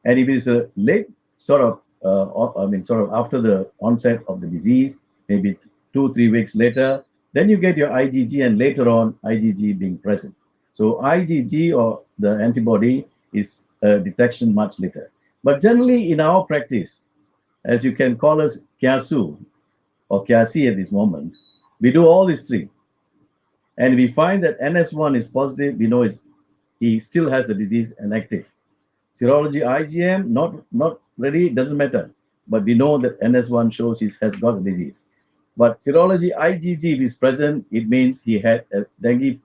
And if it is a late sort of after the onset of the disease, maybe 2-3 weeks later, then you get your IgG, and later on IgG being present. So IgG, or the antibody, is detection much later. But generally in our practice, as you can call us Kiasu or Kiasi at this moment, we do all these three. And we find that NS1 is positive, we know he still has the disease and active. Serology IgM, not ready, doesn't matter. But we know that NS1 shows he has got the disease. But serology IgG is present, it means he had a dengue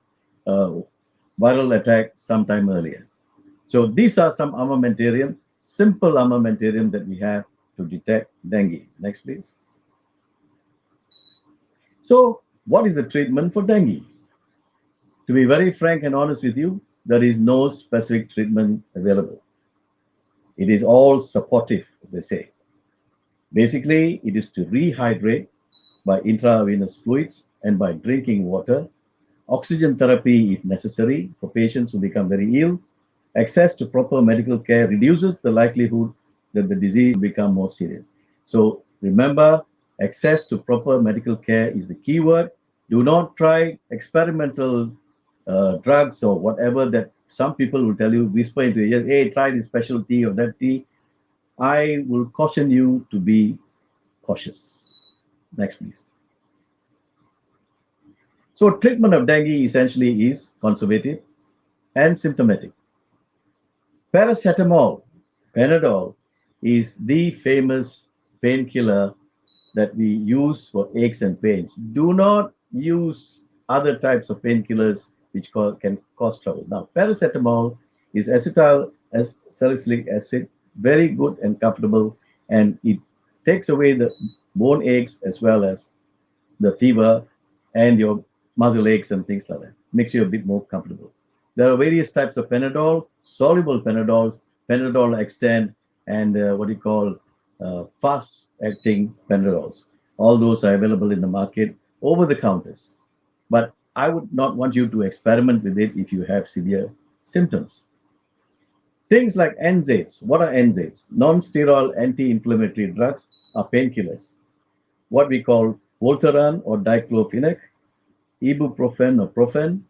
viral attack sometime earlier. So these are some armamentarium, simple armamentarium that we have to detect dengue. Next, please. So what is the treatment for dengue? To be very frank and honest with you, there is no specific treatment available. It is all supportive, as they say. Basically, it is to rehydrate by intravenous fluids and by drinking water, oxygen therapy if necessary for patients who become very ill. Access to proper medical care reduces the likelihood that the disease will become more serious. So remember, access to proper medical care is the key word. Do not try experimental drugs or whatever that some people will tell you, whisper into your ear, hey, try this special tea or that tea. I will caution you to be cautious. Next, please. So treatment of dengue essentially is conservative and symptomatic. Paracetamol, Panadol, is the famous painkiller that we use for aches and pains. Do not use other types of painkillers which can cause trouble. Now, paracetamol is acetyl salicylic acid, very good and comfortable, and it takes away the bone aches as well as the fever and your muscle aches and things like that. Makes you a bit more comfortable. There are various types of Panadol, soluble Panadols, Panadol Extend, and what you call fast-acting Panadols. All those are available in the market over the counters. But I would not want you to experiment with it if you have severe symptoms. Things like NSAIDs. What are NSAIDs? Non-steroidal anti-inflammatory drugs are painkillers. What we call Voltaren or diclofenac, ibuprofen or profen,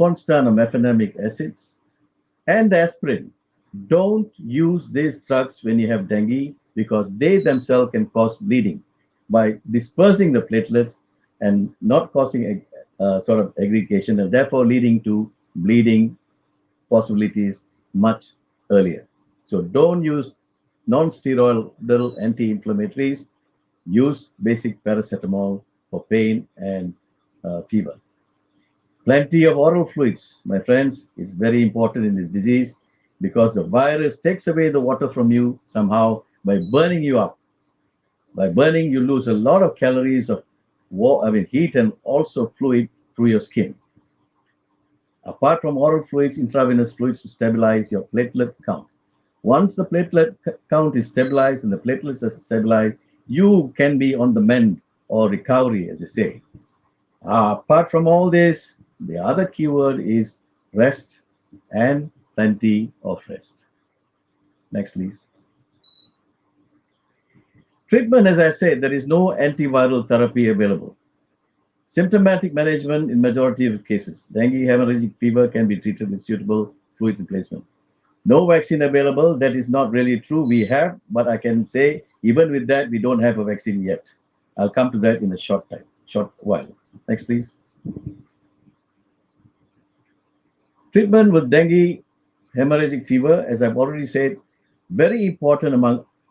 Constan or mefenamic acids, and aspirin. Don't use these drugs when you have dengue because they themselves can cause bleeding by dispersing the platelets and not causing a sort of aggregation and therefore leading to bleeding possibilities much earlier. So don't use non-steroidal anti-inflammatories. Use basic paracetamol for pain and fever. Plenty of oral fluids, my friends, is very important in this disease because the virus takes away the water from you somehow by burning you up. By burning, you lose a lot of calories of heat and also fluid through your skin. Apart from oral fluids, intravenous fluids to stabilize your platelet count. Once the platelet count is stabilized and the platelets are stabilized, you can be on the mend or recovery, as they say. Apart from all this, the other keyword is rest and plenty of rest. Next, please. Treatment, as I said, there is no antiviral therapy available. Symptomatic management in majority of cases. Dengue hemorrhagic fever can be treated with suitable fluid replacement. No vaccine available. That is not really true. We have, but I can say even with that, we don't have a vaccine yet. I'll come to that in a short while. Next, please. Treatment with dengue hemorrhagic fever, as I've already said, very important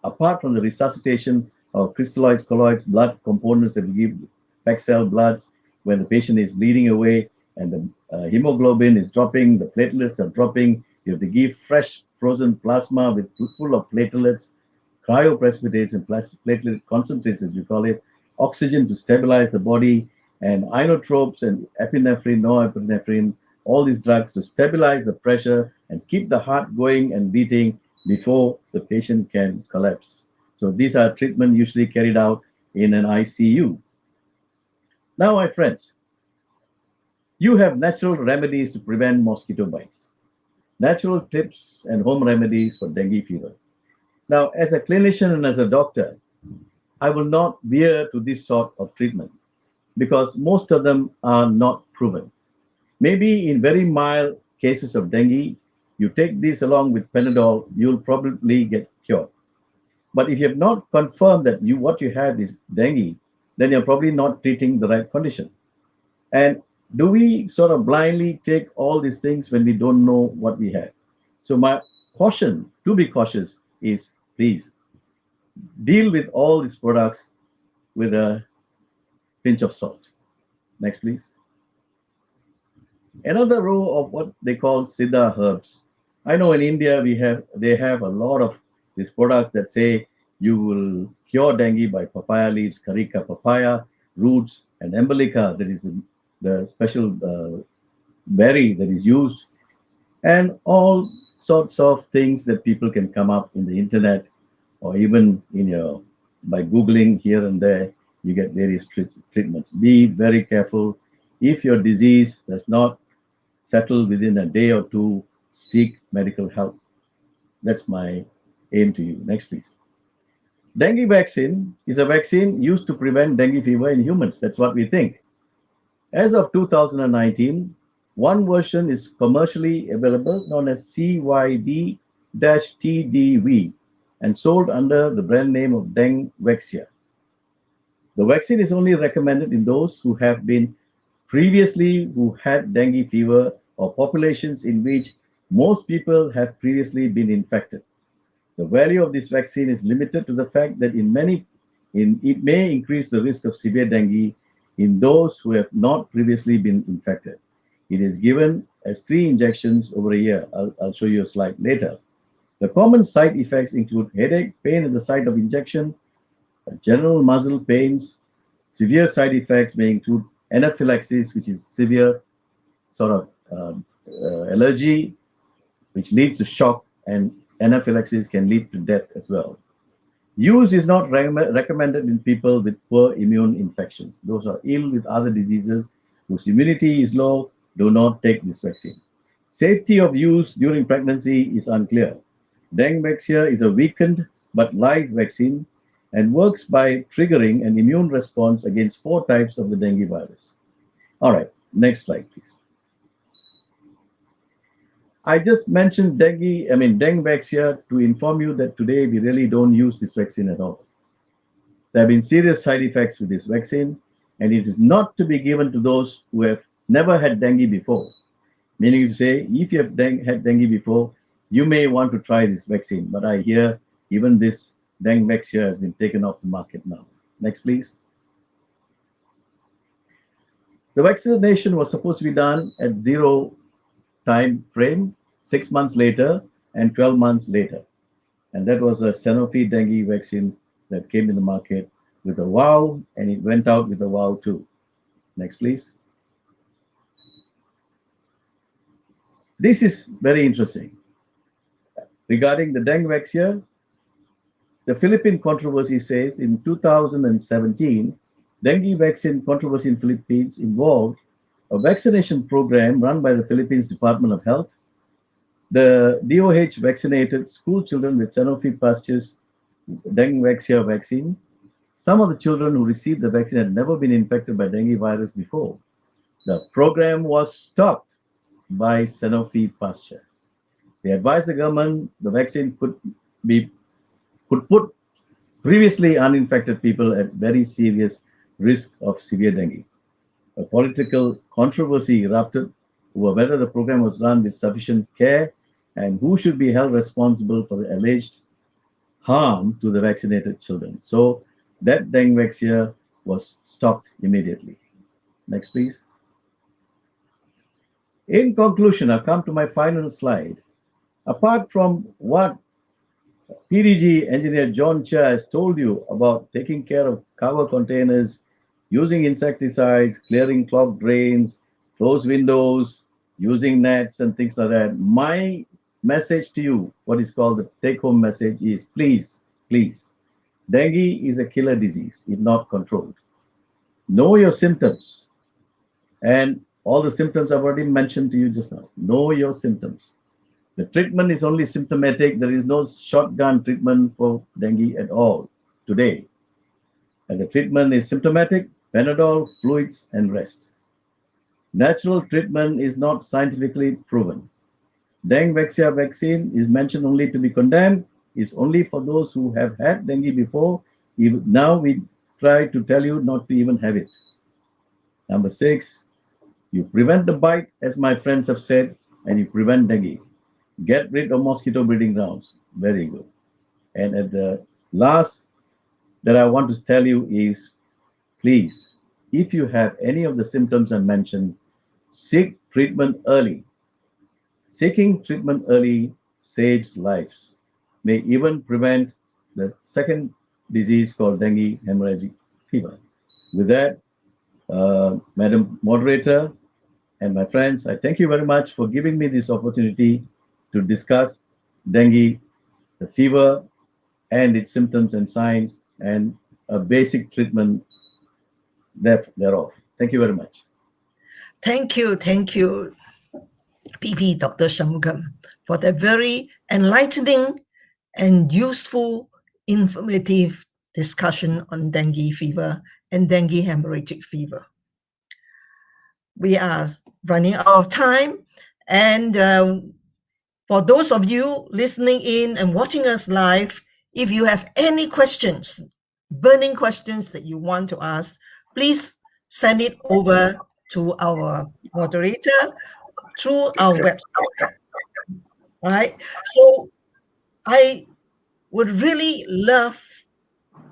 apart from the resuscitation of crystalloids, colloids, blood components that we give packed cell bloods when the patient is bleeding away and the hemoglobin is dropping, the platelets are dropping. You have to give fresh frozen plasma full of platelets, cryoprecipitates and platelet concentrates, as we call it, oxygen to stabilize the body, and inotropes and epinephrine, norepinephrine, all these drugs to stabilize the pressure and keep the heart going and beating before the patient can collapse. So these are treatments usually carried out in an ICU. Now, my friends, you have natural remedies to prevent mosquito bites, natural tips and home remedies for dengue fever. Now, as a clinician and as a doctor, I will not veer to this sort of treatment because most of them are not proven. Maybe in very mild cases of dengue, you take this along with Panadol, you'll probably get cured. But if you have not confirmed that what you have is dengue, then you're probably not treating the right condition. And do we sort of blindly take all these things when we don't know what we have? So my caution, to be cautious, is please deal with all these products with a pinch of salt. Next, please. Another row of what they call Siddha herbs. I know in India they have a lot of these products that say you will cure dengue by papaya leaves, carica papaya, roots, and embolica, that is the special berry that is used, and all sorts of things that people can come up in the internet or even in your by googling here and there. You get various treatments. Be very careful. If your disease does not settle within a day or two, seek medical help. That's my aim to you. Next, please. Dengue vaccine is a vaccine used to prevent dengue fever in humans. That's what we think. As of 2019, one version is commercially available, known as CYD-TDV, and sold under the brand name of Dengvexia. The vaccine is only recommended in those who have been previously who had dengue fever or populations in which most people have previously been infected. The value of this vaccine is limited to the fact that it may increase the risk of severe dengue in those who have not previously been infected. It is given as 3 injections over a year. I'll show you a slide later. The common side effects include headache, pain at the site of injection, general muscle pains. Severe side effects may include anaphylaxis, which is severe sort of allergy, which leads to shock, and anaphylaxis can lead to death as well. Use is not recommended in people with poor immune infections. Those who are ill with other diseases whose immunity is low do not take this vaccine. Safety of use during pregnancy is unclear. Dengvexia is a weakened but live vaccine and works by triggering an immune response against 4 types of the dengue virus. All right, next slide, please. I just mentioned Dengvexia to inform you that today we really don't use this vaccine at all. There have been serious side effects with this vaccine, and it is not to be given to those who have never had dengue before. Meaning to say, if you have had dengue before, you may want to try this vaccine. But I hear even this Dengvexia has been taken off the market now. Next, please. The vaccination was supposed to be done at 0 time frame, 6 months later and 12 months later. And that was a Sanofi dengue vaccine that came in the market with a wow, and it went out with a wow too. Next, please. This is very interesting. Regarding the Dengvexia, the Philippine controversy says in 2017, dengue vaccine controversy in Philippines involved a vaccination program run by the Philippines Department of Health. The DOH vaccinated school children with Sanofi purchased Dengvexia vaccine. Some of the children who received the vaccine had never been infected by dengue virus before. The program was stopped by Sanofi Pasteur. They advised the government the vaccine could put previously uninfected people at very serious risk of severe dengue. A political controversy erupted over whether the program was run with sufficient care and who should be held responsible for the alleged harm to the vaccinated children. So that Dengvexia was stopped immediately. Next, please. In conclusion, I come to my final slide. Apart from what PDG engineer John Chia has told you about taking care of cover containers, using insecticides, clearing clogged drains, close windows, using nets and things like that, my message to you, what is called the take-home message, is please, please, dengue is a killer disease if not controlled. Know your symptoms, and all the symptoms I've already mentioned to you just now. Know your symptoms. The treatment is only symptomatic. There is no shotgun treatment for dengue at all today. And the treatment is symptomatic, Panadol, fluids, and rest. Natural treatment is not scientifically proven. Dengvexia vaccine is mentioned only to be condemned. It's only for those who have had dengue before. Now we try to tell you not to even have it. Number 6, you prevent the bite, as my friends have said, and you prevent dengue. Get rid of mosquito breeding grounds. Very good. And at the last that I want to tell you is, please if you have any of the symptoms I mentioned, seek treatment early. Seeking treatment early saves lives, may even prevent the second disease called dengue hemorrhagic fever. With that, Madam Moderator and my friends, I thank you very much for giving me this opportunity to discuss dengue, the fever, and its symptoms and signs, and a basic treatment thereof. Thank you very much. Thank you, PP Dr. Shanmugam, for that very enlightening and useful, informative discussion on dengue fever and dengue hemorrhagic fever. We are running out of time, and for those of you listening in and watching us live, if you have any questions, burning questions that you want to ask, please send it over to our moderator through our website. All right. So I would really love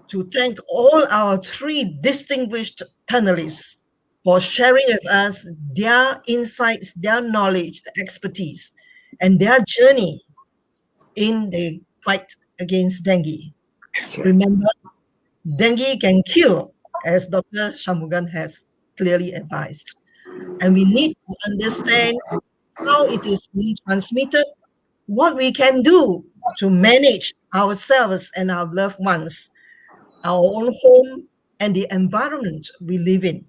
to thank all our three distinguished panelists for sharing with us their insights, their knowledge, their expertise, and their journey in the fight against dengue. Remember, dengue can kill, as Dr. Shanmugam has clearly advised. And we need to understand how it is being transmitted, what we can do to manage ourselves and our loved ones, our own home, and the environment we live in.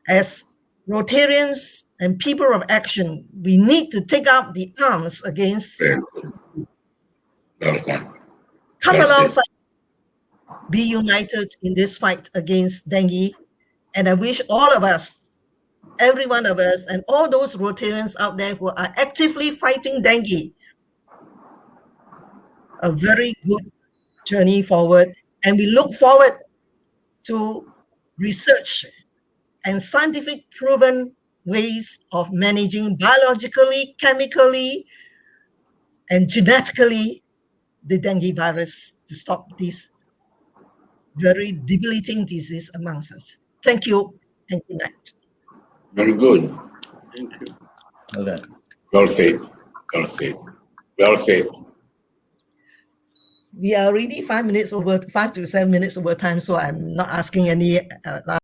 As Rotarians and people of action, we need to take up the arms against. Come alongside, be united in this fight against dengue. And I wish all of us, every one of us, and all those Rotarians out there who are actively fighting dengue, a very good journey forward. And we look forward to research and scientific proven ways of managing biologically, chemically, and genetically the dengue virus to stop this very debilitating disease amongst us. Thank you and good night. Very good. Thank you. Well done. Well said. Well said. Well said. We are already 5 to 7 minutes over time, so I'm not asking any